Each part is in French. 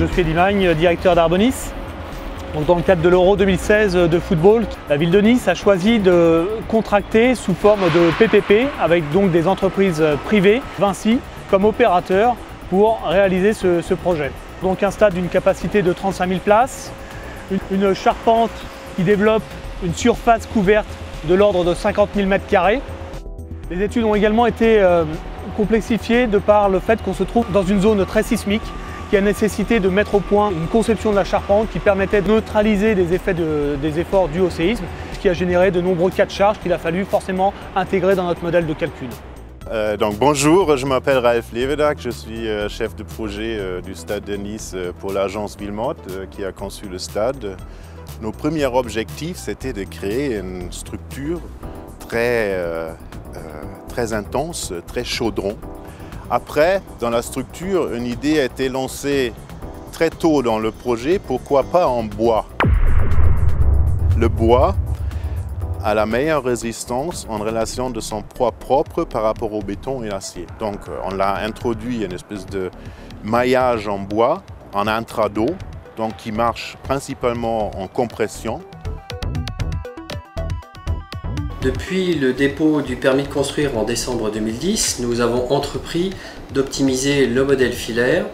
je suis Eddy Magne, directeur d'Arbonis. Dans le cadre de l'Euro 2016 de football, la ville de Nice a choisi de contracter sous forme de PPP avec donc des entreprises privées, Vinci, comme opérateur pour réaliser ce projet. Donc un stade d'une capacité de 35 000 places, une charpente qui développe une surface couverte de l'ordre de 50 000 m². Les études ont également été complexifiées de par le fait qu'on se trouve dans une zone très sismique qui a nécessité de mettre au point une conception de la charpente qui permettait de neutraliser des efforts dus au séisme, ce qui a généré de nombreux cas de charge qu'il a fallu forcément intégrer dans notre modèle de calcul. Bonjour, je m'appelle Ralf Levedag, je suis chef de projet du Stade de Nice pour l'agence Wilmot qui a conçu le stade. Nos premiers objectifs, c'était de créer une structure très intense, très chaudron. Après, dans la structure, une idée a été lancée très tôt dans le projet, pourquoi pas en bois. Le bois a la meilleure résistance en relation de son poids propre par rapport au béton et l'acier. Donc on l'a introduit une espèce de maillage en bois, en intrado, donc qui marche principalement en compression. Depuis le dépôt du permis de construire en décembre 2010, nous avons entrepris d'optimiser le modèle filaire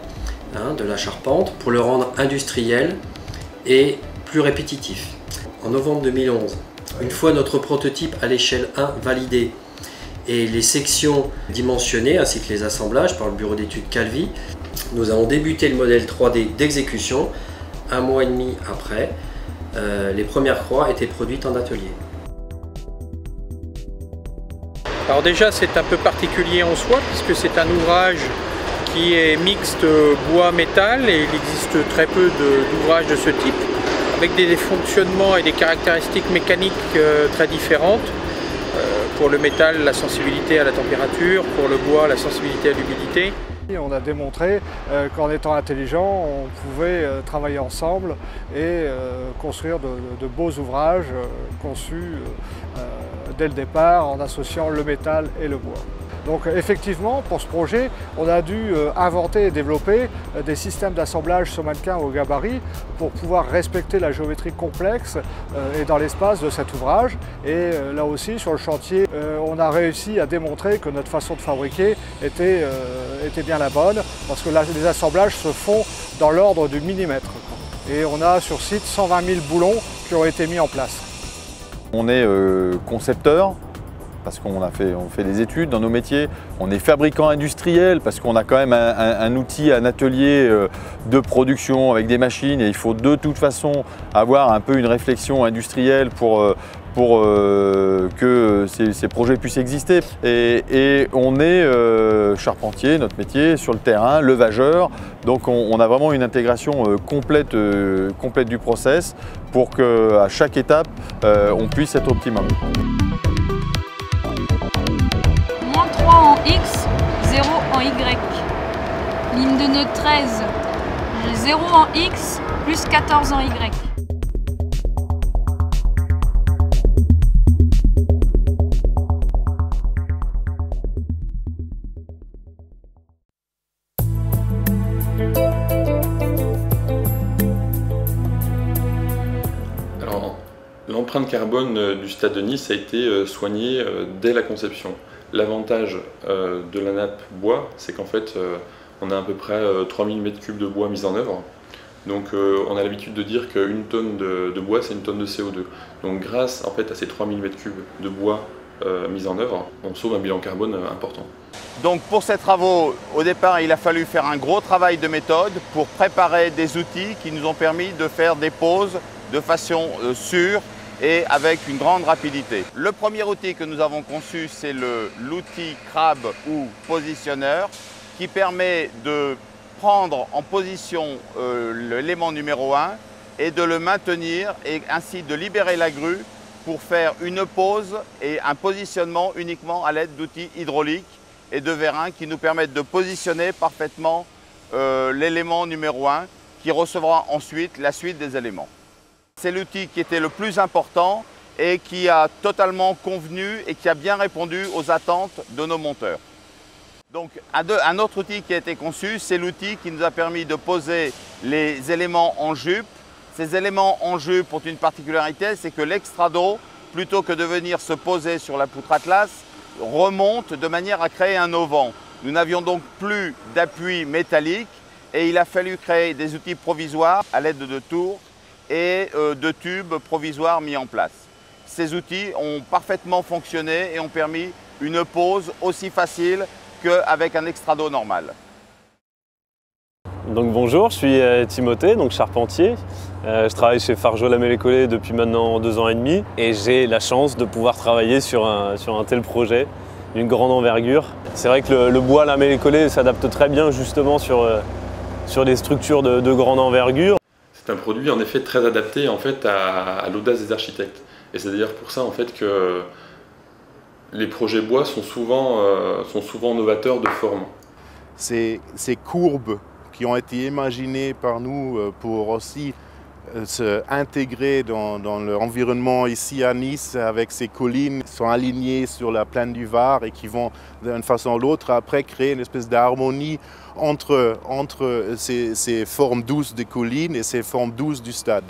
de la charpente pour le rendre industriel et plus répétitif. En novembre 2011, une fois notre prototype à l'échelle 1 validé et les sections dimensionnées ainsi que les assemblages par le bureau d'études Calvi, nous avons débuté le modèle 3D d'exécution. Un mois et demi après, les premières croix étaient produites en atelier. Alors déjà c'est un peu particulier en soi puisque c'est un ouvrage qui est mixte bois-métal et il existe très peu d'ouvrages de ce type avec des fonctionnements et des caractéristiques mécaniques très différentes. Pour le métal, la sensibilité à la température, pour le bois, la sensibilité à l'humidité. On a démontré qu'en étant intelligent, on pouvait travailler ensemble et construire de beaux ouvrages conçus dès le départ en associant le métal et le bois. Donc effectivement, pour ce projet, on a dû inventer et développer des systèmes d'assemblage sur mannequin au gabarit pour pouvoir respecter la géométrie complexe et dans l'espace de cet ouvrage. Et là aussi, sur le chantier, on a réussi à démontrer que notre façon de fabriquer était bien la bonne, parce que les assemblages se font dans l'ordre du millimètre. Et on a sur site 120 000 boulons qui ont été mis en place. On est concepteur, parce qu'on fait des études dans nos métiers. On est fabricant industriel parce qu'on a quand même un outil, un atelier de production avec des machines et il faut de toute façon avoir un peu une réflexion industrielle pour que ces projets puissent exister. Et on est charpentier, notre métier, sur le terrain, levageur. Donc on a vraiment une intégration complète du process pour qu'à chaque étape, on puisse être optimum. -3 en X, 0 en Y. Ligne de nœud 13, j'ai 0 en X, plus 14 en Y. L'empreinte carbone du Stade de Nice a été soignée dès la conception. L'avantage de la nappe bois, c'est qu'en fait, on a à peu près 3000 m3 de bois mis en œuvre. Donc on a l'habitude de dire qu'une tonne de bois, c'est une tonne de CO2. Donc grâce en fait, à ces 3000 m3 de bois mis en œuvre, on sauve un bilan carbone important. Donc pour ces travaux, au départ, il a fallu faire un gros travail de méthode pour préparer des outils qui nous ont permis de faire des pauses de façon sûre et avec une grande rapidité. Le premier outil que nous avons conçu, c'est l'outil Crab ou positionneur qui permet de prendre en position l'élément numéro 1 et de le maintenir et ainsi de libérer la grue pour faire une pose et un positionnement uniquement à l'aide d'outils hydrauliques et de vérins qui nous permettent de positionner parfaitement l'élément numéro 1 qui recevra ensuite la suite des éléments. C'est l'outil qui était le plus important et qui a totalement convenu et qui a bien répondu aux attentes de nos monteurs. Donc un autre outil qui a été conçu, c'est l'outil qui nous a permis de poser les éléments en jupe. Ces éléments en jupe ont une particularité, c'est que l'extrado, plutôt que de venir se poser sur la poutre Atlas, remonte de manière à créer un auvent. Nous n'avions donc plus d'appui métallique et il a fallu créer des outils provisoires à l'aide de tours et de tubes provisoires mis en place. Ces outils ont parfaitement fonctionné et ont permis une pose aussi facile qu'avec un extrado normal. Donc bonjour, je suis Timothée, donc charpentier. Je travaille chez Fargeau Lamellé-Collet depuis maintenant 2 ans et demi et j'ai la chance de pouvoir travailler sur un tel projet d'une grande envergure. C'est vrai que le bois Lamellé-Collet s'adapte très bien justement sur des structures de grande envergure. C'est un produit en effet très adapté en fait à l'audace des architectes. Et c'est d'ailleurs pour ça en fait que les projets bois sont souvent novateurs de forme. Ces courbes qui ont été imaginées par nous pour aussi s'intégrer dans l'environnement ici à Nice avec ces collines qui sont alignées sur la plaine du Var et qui vont d'une façon ou l'autre après créer une espèce d'harmonie entre ces formes douces des collines et ces formes douces du stade.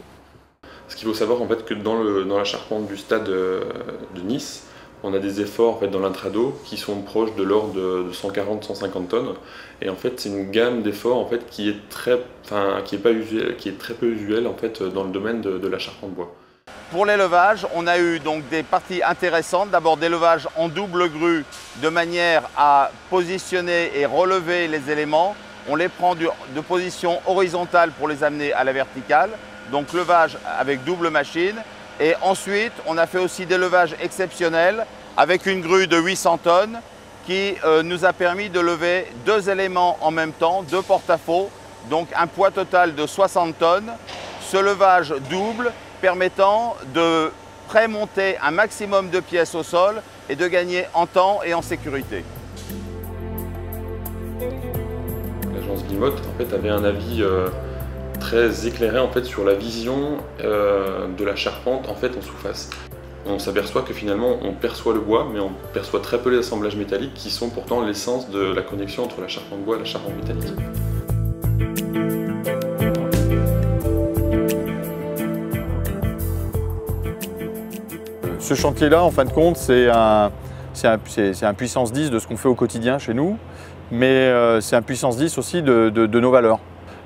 Ce qu'il faut savoir en fait que dans la charpente du stade de Nice, on a des efforts en fait, dans l'intrado qui sont proches de l'ordre de 140-150 tonnes. Et en fait, c'est une gamme d'efforts en fait, qui est très peu usuelle en fait, dans le domaine de la charpente bois. Pour l'élevage, on a eu donc des parties intéressantes. D'abord des levages en double grue de manière à positionner et relever les éléments. On les prend de position horizontale pour les amener à la verticale. Donc levage avec double machine. Et ensuite, on a fait aussi des levages exceptionnels avec une grue de 800 tonnes qui nous a permis de lever 2 éléments en même temps, 2 porte-à-faux, donc un poids total de 60 tonnes. Ce levage double permettant de prémonter un maximum de pièces au sol et de gagner en temps et en sécurité. L'agence Guillemot en fait, avait un avis très éclairé en fait, sur la vision de la charpente en, fait, en sous-face. On s'aperçoit que finalement on perçoit le bois, mais on perçoit très peu les assemblages métalliques qui sont pourtant l'essence de la connexion entre la charpente bois et la charpente métallique. Ce chantier-là, en fin de compte, c'est un puissance 10 de ce qu'on fait au quotidien chez nous, mais c'est un puissance 10 aussi de nos valeurs.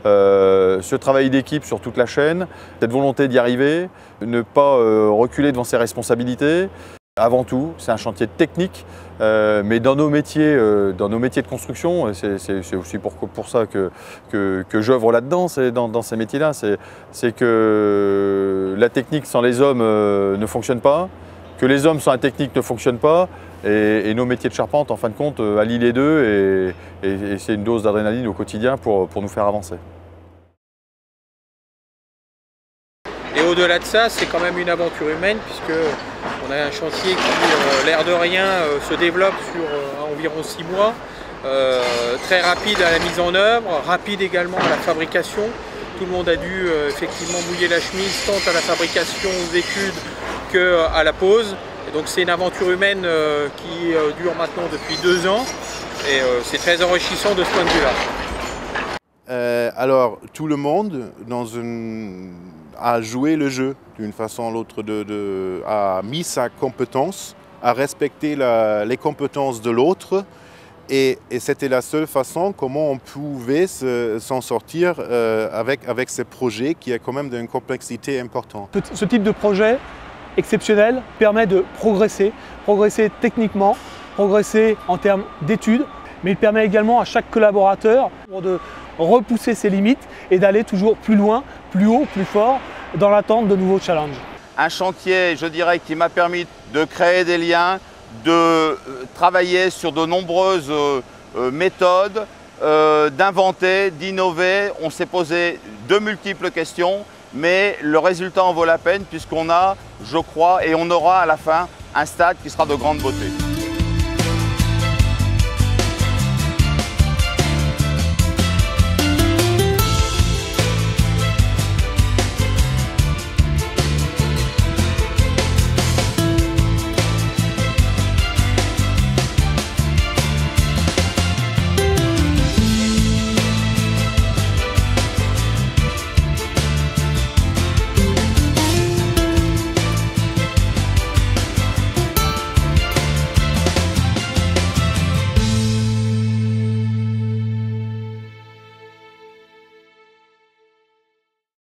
Ce travail d'équipe sur toute la chaîne, cette volonté d'y arriver, ne pas reculer devant ses responsabilités. Avant tout, c'est un chantier technique, mais dans nos métiers de construction, c'est aussi pour ça que j'œuvre là-dedans, dans ces métiers-là, c'est que la technique sans les hommes ne fonctionne pas, que les hommes sans la technique ne fonctionnent pas, et nos métiers de charpente, en fin de compte, allient les deux, et c'est une dose d'adrénaline au quotidien pour nous faire avancer. Et au-delà de ça, c'est quand même une aventure humaine, puisque on a un chantier qui, l'air de rien, se développe sur environ 6 mois, très rapide à la mise en œuvre, rapide également à la fabrication. Tout le monde a dû effectivement mouiller la chemise, tant à la fabrication, aux études qu'à la pose. Et donc c'est une aventure humaine qui dure maintenant depuis 2 ans, et c'est très enrichissant de ce point de vue-là. Alors tout le monde a joué le jeu d'une façon ou l'autre, a mis sa compétence, a respecté les compétences de l'autre, et c'était la seule façon comment on pouvait s'en sortir avec ce projet qui est quand même d'une complexité importante. Ce type de projet exceptionnel permet de progresser techniquement, progresser en termes d'études, mais il permet également à chaque collaborateur de repousser ses limites et d'aller toujours plus loin, plus haut, plus fort dans l'attente de nouveaux challenges. Un chantier, je dirais, qui m'a permis de créer des liens, de travailler sur de nombreuses méthodes, d'inventer, d'innover. On s'est posé de multiples questions, mais le résultat en vaut la peine puisqu'on a, je crois, et on aura à la fin un stade qui sera de grande beauté.